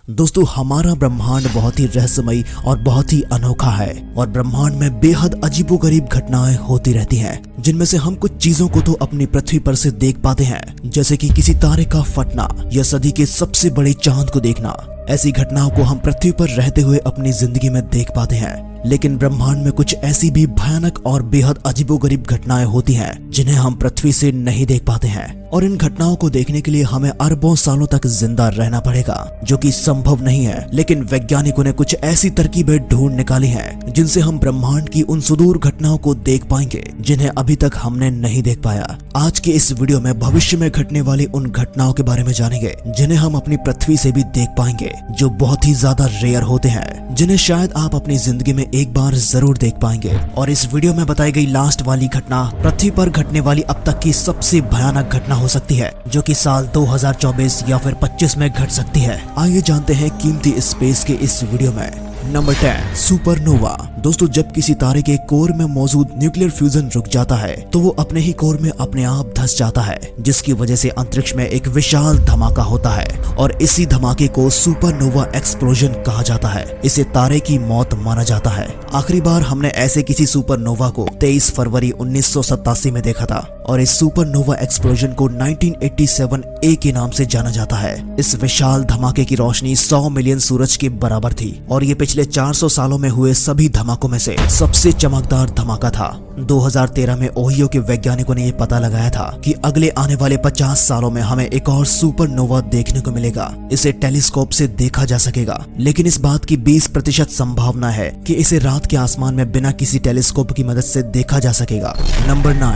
दोस्तों, हमारा ब्रह्मांड बहुत ही रहस्यमयी और बहुत ही अनोखा है और ब्रह्मांड में बेहद अजीबोगरीब घटनाएं होती रहती हैं, जिनमें से हम कुछ चीजों को तो अपनी पृथ्वी पर से देख पाते हैं, जैसे कि किसी तारे का फटना या सदी के सबसे बड़े चांद को देखना। ऐसी घटनाओं को हम पृथ्वी पर रहते हुए अपनी जिंदगी में देख पाते हैं, लेकिन ब्रह्मांड में कुछ ऐसी भी भयानक और बेहद अजीबोगरीब घटनाएं होती हैं जिन्हें हम पृथ्वी से नहीं देख पाते हैं, और इन घटनाओं को देखने के लिए हमें अरबों सालों तक जिंदा रहना पड़ेगा, जो कि संभव नहीं है। लेकिन वैज्ञानिकों ने कुछ ऐसी तरकीबें ढूंढ निकाली हैं जिनसे हम ब्रह्मांड की उन सुदूर घटनाओं को देख पाएंगे जिन्हें अभी तक हमने नहीं देख पाया। आज के इस वीडियो में भविष्य में घटने वाली उन घटनाओं के बारे में जानेंगे जिन्हें हम अपनी पृथ्वी से भी देख पाएंगे, जो बहुत ही ज्यादा रेयर होते हैं, जिन्हें शायद आप अपनी जिंदगी में एक बार जरूर देख पाएंगे। और इस वीडियो में बताई गई लास्ट वाली घटना पृथ्वी पर घटने वाली अब तक की सबसे भयानक घटना हो सकती है, जो कि साल 2024 या फिर 25 में घट सकती है। आइए जानते हैं कीमती स्पेस के इस वीडियो में। Number 10, supernova. दोस्तों, जब किसी तारे के कोर में मौजूद न्यूक्लियर फ्यूजन रुक जाता है तो वो अपने ही कोर में अपने आप धंस जाता है, जिसकी वजह से अंतरिक्ष में एक विशाल धमाका होता है और इसी धमाके को सुपरनोवा एक्सप्लोजन कहा जाता है। इसे तारे की मौत माना जाता है। आखिरी बार हमने ऐसे किसी सुपरनोवा को 23 फरवरी 1987 में देखा था और इस सुपरनोवा एक्सप्लोजन को 1987 के नाम से जाना जाता है। इस विशाल धमाके की रोशनी 100 मिलियन सूरज के बराबर थी और ये पिछले 400 सालों में हुए सभी धमाकों में से सबसे चमकदार धमाका था। 2013 में ओहियो के वैज्ञानिकों ने यह पता लगाया था कि अगले आने वाले 50 सालों में हमें एक और सुपरनोवा देखने को मिलेगा। इसे टेलीस्कोप से देखा जा सकेगा, लेकिन इस बात की 20% संभावना है कि इसे रात के आसमान में बिना किसी टेलीस्कोप की मदद से देखा जा सकेगा। Number 9,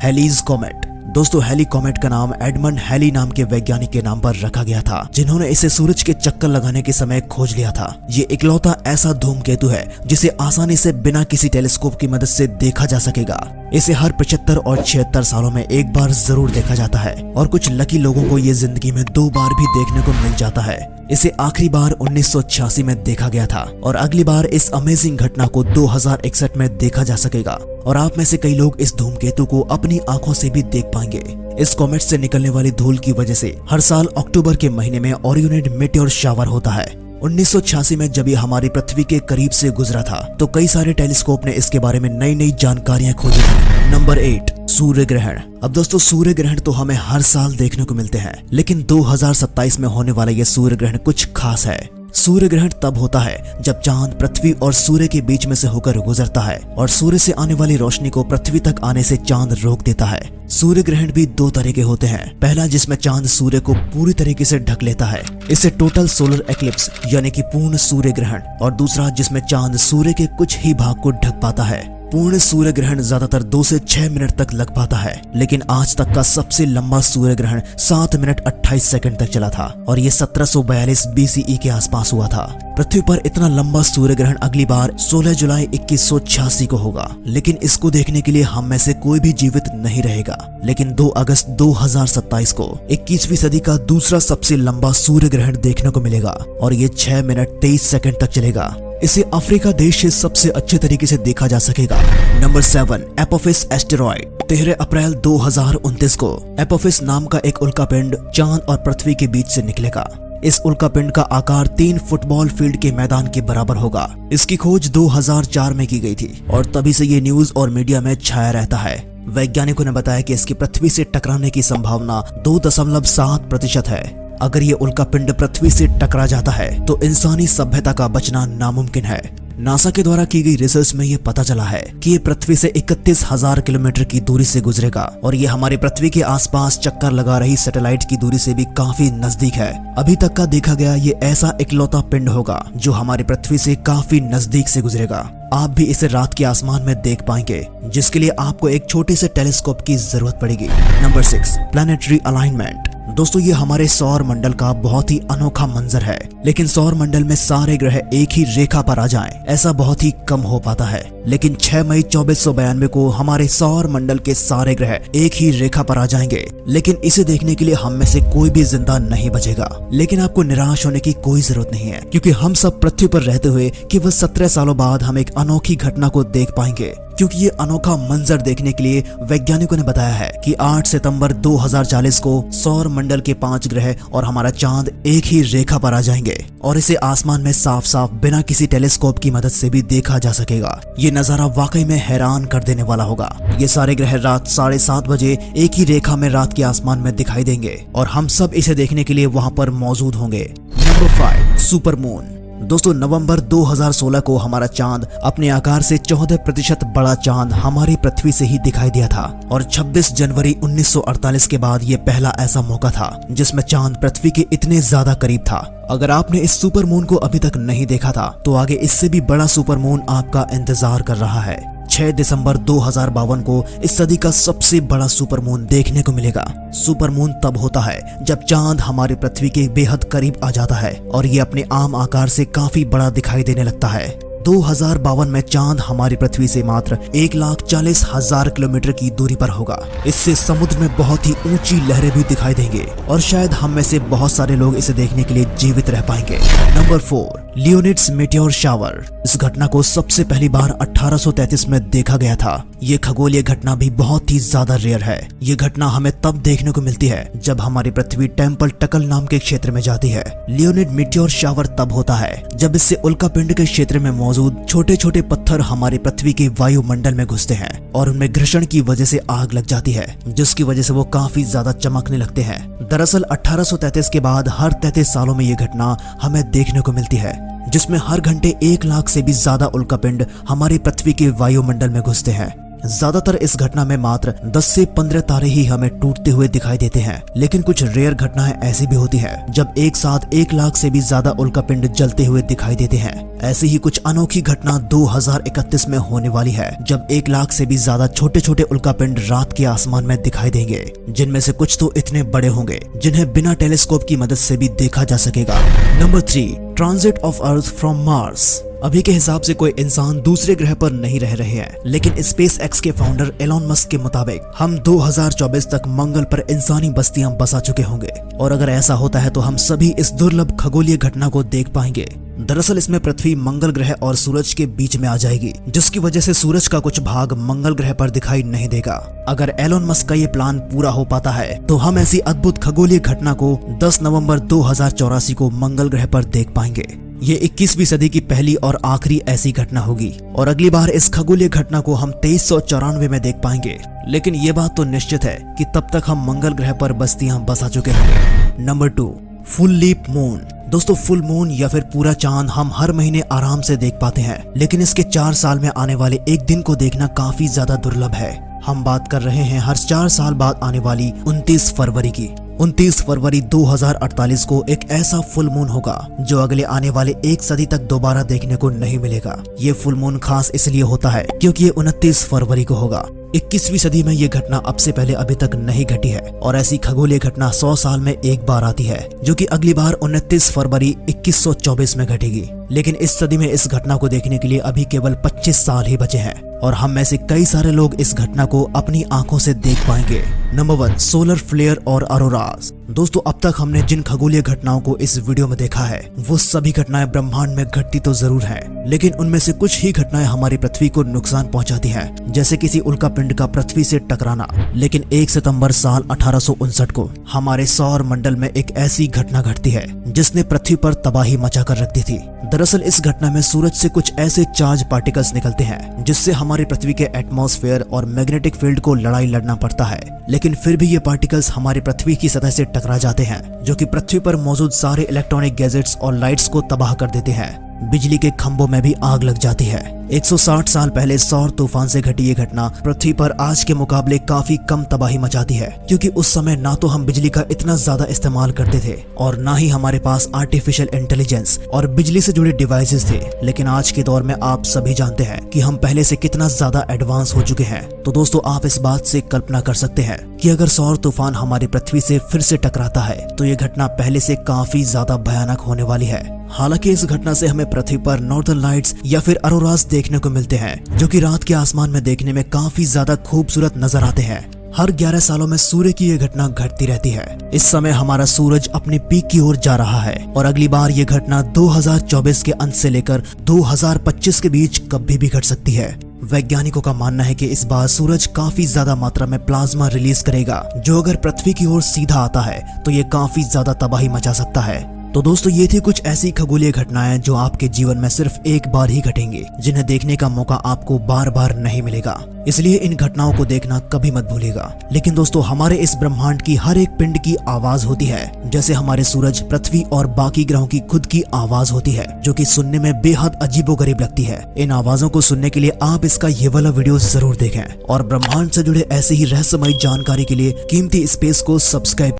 Halley's comet. दोस्तों, हेली कॉमेट का नाम एडमंड हेली नाम के वैज्ञानिक के नाम पर रखा गया था, जिन्होंने इसे सूरज के चक्कर लगाने के समय खोज लिया था। ये इकलौता ऐसा धूमकेतु है जिसे आसानी से बिना किसी टेलीस्कोप की मदद से देखा जा सकेगा। इसे हर 75 और 76 सालों में एक बार जरूर देखा जाता है और कुछ लकी लोगों को ये जिंदगी में 2 बार भी देखने को मिल जाता है। इसे आखिरी बार 1986 में देखा गया था और अगली बार इस अमेजिंग घटना को 2061 में देखा जा सकेगा, और आप में से कई लोग इस धूमकेतु को अपनी आंखों से भी देख पाएंगे। इस कॉमेट से निकलने वाली धूल की वजह से हर साल अक्टूबर के महीने में ओरियोनिड मेटेओर शावर होता है। 1986 में जब ये हमारी पृथ्वी के करीब से गुजरा था तो कई सारे टेलीस्कोप ने इसके बारे में नई नई जानकारियां खोजी थी। नंबर 8, सूर्य ग्रहण। अब दोस्तों, सूर्य ग्रहण तो हमें हर साल देखने को मिलते हैं, लेकिन 2027 में होने वाला यह सूर्य ग्रहण कुछ खास है। सूर्य ग्रहण तब होता है जब चांद पृथ्वी और सूर्य के बीच में से होकर गुजरता है और सूर्य से आने वाली रोशनी को पृथ्वी तक आने से चांद रोक देता है। सूर्य ग्रहण भी 2 तरह के होते हैं। पहला जिसमें चांद सूर्य को पूरी तरीके से ढक लेता है, इसे टोटल सोलर एक्लिप्स यानी कि पूर्ण सूर्य ग्रहण, और दूसरा जिसमें चांद सूर्य के कुछ ही भाग को ढक पाता है। पूर्ण सूर्य ग्रहण ज्यादातर 2 से 6 मिनट तक लग पाता है, लेकिन आज तक का सबसे लंबा सूर्य ग्रहण 7 मिनट 28 सेकंड तक चला था और ये 1742 BCE के आसपास हुआ था। पृथ्वी पर इतना लंबा सूर्य ग्रहण अगली बार 16 जुलाई 2186 को होगा, लेकिन इसको देखने के लिए हम में से कोई भी जीवित नहीं रहेगा। लेकिन 2 अगस्त 2027 को 21वीं सदी का दूसरा सबसे लंबा सूर्य ग्रहण देखने को मिलेगा और ये 6 मिनट 23 सेकंड तक चलेगा। इसे अफ्रीका देश से सबसे अच्छे तरीके से देखा जा सकेगा। Number 7, Apophis asteroid. 13 अप्रैल 2029 को एपोफिस नाम का एक उल्कापिंड चांद और पृथ्वी के बीच से निकलेगा। इस उल्कापिंड का आकार 3 फुटबॉल फील्ड के मैदान के बराबर होगा। इसकी खोज 2004 में की गई थी और तभी से ये न्यूज और मीडिया में छाया रहता है। वैज्ञानिकों ने बताया कि इसकी पृथ्वी से टकराने की संभावना 2.7% है। अगर ये उल्कापिंड पृथ्वी से टकरा जाता है तो इंसानी सभ्यता का बचना नामुमकिन है। नासा के द्वारा की गई रिसर्च में ये पता चला है कि ये पृथ्वी से 31,000 किलोमीटर की दूरी से गुजरेगा और ये हमारी पृथ्वी के आसपास चक्कर लगा रही सैटेलाइट की दूरी से भी काफी नजदीक है। अभी तक का देखा गया ये ऐसा इकलौता पिंड होगा जो हमारी पृथ्वी से काफी नजदीक से गुजरेगा। आप भी इसे रात के आसमान में देख पाएंगे, जिसके लिए आपको एक छोटे से टेलीस्कोप की जरूरत पड़ेगी। Number 6, planetary alignment. दोस्तों, ये हमारे सौर मंडल का बहुत ही अनोखा मंजर है, लेकिन सौर मंडल में सारे ग्रह एक ही रेखा पर आ जाएं, ऐसा बहुत ही कम हो पाता है। लेकिन 6 मई 2492 को हमारे सौर मंडल के सारे ग्रह एक ही रेखा पर आ जाएंगे, लेकिन इसे देखने के लिए हम में से कोई भी जिंदा नहीं बचेगा। लेकिन आपको निराश होने की कोई जरूरत नहीं है, क्योंकि हम सब पृथ्वी पर रहते हुए केवल 17 सालों बाद हम एक अनोखी घटना को देख पाएंगे। क्योंकि ये अनोखा मंजर देखने के लिए वैज्ञानिकों ने बताया है कि 8 सितंबर 2040 को सौर मंडल के 5 ग्रह और हमारा चांद एक ही रेखा पर आ जाएंगे। होंगे और इसे आसमान में साफ साफ बिना किसी टेलीस्कोप की मदद से भी देखा जा सकेगा। ये नजारा वाकई में हैरान कर देने वाला होगा। ये सारे ग्रह रात 7:30 बजे एक ही रेखा में रात के आसमान में दिखाई देंगे और हम सब इसे देखने के लिए वहां पर मौजूद होंगे। Number 5, super moon. दोस्तों, नवंबर 2016 को हमारा चांद अपने आकार से 14% बड़ा चांद हमारी पृथ्वी से ही दिखाई दिया था और 26 जनवरी 1948 के बाद ये पहला ऐसा मौका था जिसमें चांद पृथ्वी के इतने ज्यादा करीब था। अगर आपने इस सुपर मून को अभी तक नहीं देखा था तो आगे इससे भी बड़ा सुपर मून आपका इंतजार कर रहा है। 6 दिसंबर 2052 को इस सदी का सबसे बड़ा सुपर मून देखने को मिलेगा। सुपर मून तब होता है जब चांद हमारी पृथ्वी के बेहद करीब आ जाता है और ये अपने आम आकार से काफी बड़ा दिखाई देने लगता है। 2052 में चांद हमारी पृथ्वी से मात्र 1,40,000 किलोमीटर की दूरी पर होगा। इससे समुद्र में बहुत ही ऊंची लहरें भी दिखाई देंगे और शायद हम में से बहुत सारे लोग इसे देखने के लिए जीवित रह पाएंगे। Number 4, Leonids meteor shower. इस घटना को सबसे पहली बार 1833 में देखा गया था। ये खगोलीय घटना भी बहुत ही ज्यादा रेयर है। ये घटना हमें तब देखने को मिलती है जब हमारी पृथ्वी टेम्पल टकल नाम के क्षेत्र में जाती है। लियोनिड मेटियोर शावर तब होता है जब इससे उल्कापिंड के क्षेत्र में मौजूद छोटे छोटे पत्थर हमारी पृथ्वी के वायुमंडल में घुसते हैं और उनमें घर्षण की वजह से आग लग जाती है, जिसकी वजह से वो काफी ज्यादा चमकने लगते हैं। दरअसल 1833 के बाद हर 33 सालों में ये घटना हमें देखने को मिलती है, जिसमें हर घंटे 1 लाख से भी ज्यादा उल्कापिंड हमारी पृथ्वी के वायुमंडल में घुसते हैं। ज्यादातर इस घटना में मात्र 10 से 15 तारे ही हमें टूटते हुए दिखाई देते हैं, लेकिन कुछ रेयर घटनाएं ऐसी भी होती हैं जब एक साथ 1 लाख से भी ज्यादा उल्कापिंड जलते हुए दिखाई देते हैं। ऐसी ही कुछ अनोखी घटना 2031 में होने वाली है, जब 1 लाख से भी ज्यादा छोटे छोटे उल्कापिंड रात के आसमान में दिखाई देंगे, जिनमें से कुछ तो इतने बड़े होंगे जिन्हें बिना टेलीस्कोप की मदद से भी देखा जा सकेगा। Number 3, transit of earth from Mars. अभी के हिसाब से कोई इंसान दूसरे ग्रह पर नहीं रह रहे हैं, लेकिन स्पेस एक्स के फाउंडर एलोन मस्क के मुताबिक हम 2024 तक मंगल पर इंसानी बस्तियां बसा चुके होंगे और अगर ऐसा होता है तो हम सभी इस दुर्लभ खगोलीय घटना को देख पाएंगे। दरअसल इसमें पृथ्वी मंगल ग्रह और सूरज के बीच में आ जाएगी, जिसकी वजह से सूरज का कुछ भाग मंगल ग्रह पर दिखाई नहीं देगा। अगर एलोन मस्क का ये प्लान पूरा हो पाता है तो हम ऐसी अद्भुत खगोलीय घटना को 10 नवंबर 2084 को मंगल ग्रह पर देख पाएंगे। ये 21वीं सदी की पहली और आखिरी ऐसी घटना होगी और अगली बार इस खगोलीय घटना को हम 2394 में देख पाएंगे। लेकिन ये बात तो निश्चित है कि तब तक हम मंगल ग्रह पर बस्तियां बसा चुके होंगे। Number 2, full leap moon. दोस्तों, फुल मून या फिर पूरा चांद हम हर महीने आराम से देख पाते हैं, लेकिन इसके 4 साल में आने वाले एक दिन को देखना काफी ज्यादा दुर्लभ है। हम बात कर रहे हैं हर 4 साल बाद आने वाली 29 फरवरी की। 29 फरवरी 2048 को एक ऐसा फुल मून होगा जो अगले आने वाले 1 सदी तक दोबारा देखने को नहीं मिलेगा। ये फुल मून खास इसलिए होता है क्योंकि ये 29 फरवरी को होगा। 21वीं सदी में ये घटना अब से पहले अभी तक नहीं घटी है और ऐसी खगोलीय घटना 100 साल में एक बार आती है, जो कि अगली बार 29 फरवरी 2124 में घटेगी। लेकिन इस सदी में इस घटना को देखने के लिए अभी केवल 25 साल ही बचे हैं और हम में से कई सारे लोग इस घटना को अपनी आंखों से देख पाएंगे। नंबर 1, सोलर फ्लेयर और ऑरोरास। दोस्तों, अब तक हमने जिन खगोलीय घटनाओं को इस वीडियो में देखा है वो सभी घटनाएं ब्रह्मांड में घटती तो जरूर हैं, लेकिन उनमें से कुछ ही घटनाएं हमारी पृथ्वी को नुकसान पहुंचाती हैं, जैसे किसी उल्कापिंड का पृथ्वी से टकराना। लेकिन 1 सितंबर साल 1859 को हमारे सौर मंडल में एक ऐसी घटना घटती है जिसने पृथ्वी पर तबाही मचा कर रख दी थी। दरअसल इस घटना में सूरज से कुछ ऐसे चार्ज पार्टिकल्स निकलते हैं जिससे हमारी पृथ्वी के एटमॉस्फेयर और मैग्नेटिक फील्ड को लड़ाई लड़ना पड़ता है, लेकिन फिर भी ये पार्टिकल्स हमारी पृथ्वी की सतह से टकरा जाते हैं, जो कि पृथ्वी पर मौजूद सारे इलेक्ट्रॉनिक गैजेट्स और लाइट्स को तबाह कर देते हैं। बिजली के खंभों में भी आग लग जाती है। 160 साल पहले सौर तूफान से घटी ये घटना पृथ्वी पर आज के मुकाबले काफी कम तबाही मचाती है, क्योंकि उस समय ना तो हम बिजली का इतना ज्यादा इस्तेमाल करते थे और ना ही हमारे पास आर्टिफिशियल इंटेलिजेंस और बिजली से जुड़े डिवाइसेस थे। लेकिन आज के दौर में आप सभी जानते हैं कि हम पहले से कितना ज्यादा एडवांस हो चुके हैं। तो दोस्तों, आप इस बात से कल्पना कर सकते हैं कि अगर सौर तूफान हमारी पृथ्वी से फिर से टकराता है तो ये घटना पहले से काफी ज्यादा भयानक होने वाली है। हालांकि इस घटना से हमें पृथ्वी पर नॉर्दर्न लाइट्स या फिर ऑरोरास देखने को मिलते हैं, जो कि रात के आसमान में देखने में काफी ज्यादा खूबसूरत नजर आते हैं। हर 11 सालों में सूर्य की ये घटना घटती रहती है। इस समय हमारा सूरज अपने पीक की ओर जा रहा है और अगली बार ये घटना 2024 के अंत से लेकर 2025 के बीच कभी भी घट सकती है। वैज्ञानिकों का मानना है कि इस बार सूरज काफी ज्यादा मात्रा में प्लाज्मा रिलीज करेगा, जो अगर पृथ्वी की ओर सीधा आता है तो ये काफी ज्यादा तबाही मचा सकता है। तो दोस्तों ये थी कुछ ऐसी खगोलीय घटनाएं जो आपके जीवन में सिर्फ एक बार ही घटेंगी, जिन्हें देखने का मौका आपको बार बार नहीं मिलेगा। इसलिए इन घटनाओं को देखना कभी मत भूलिएगा। लेकिन दोस्तों हमारे इस ब्रह्मांड की हर एक पिंड की आवाज होती है, जैसे हमारे सूरज, पृथ्वी और बाकी ग्रहों की खुद की आवाज होती है, जो कि सुनने में बेहद अजीबोगरीब लगती है। इन आवाजों को सुनने के लिए आप इसका ये वाला वीडियो जरूर देखें और ब्रह्मांड से जुड़े ऐसे ही रहस्यमयी जानकारी के लिए कीमती स्पेस को सब्सक्राइब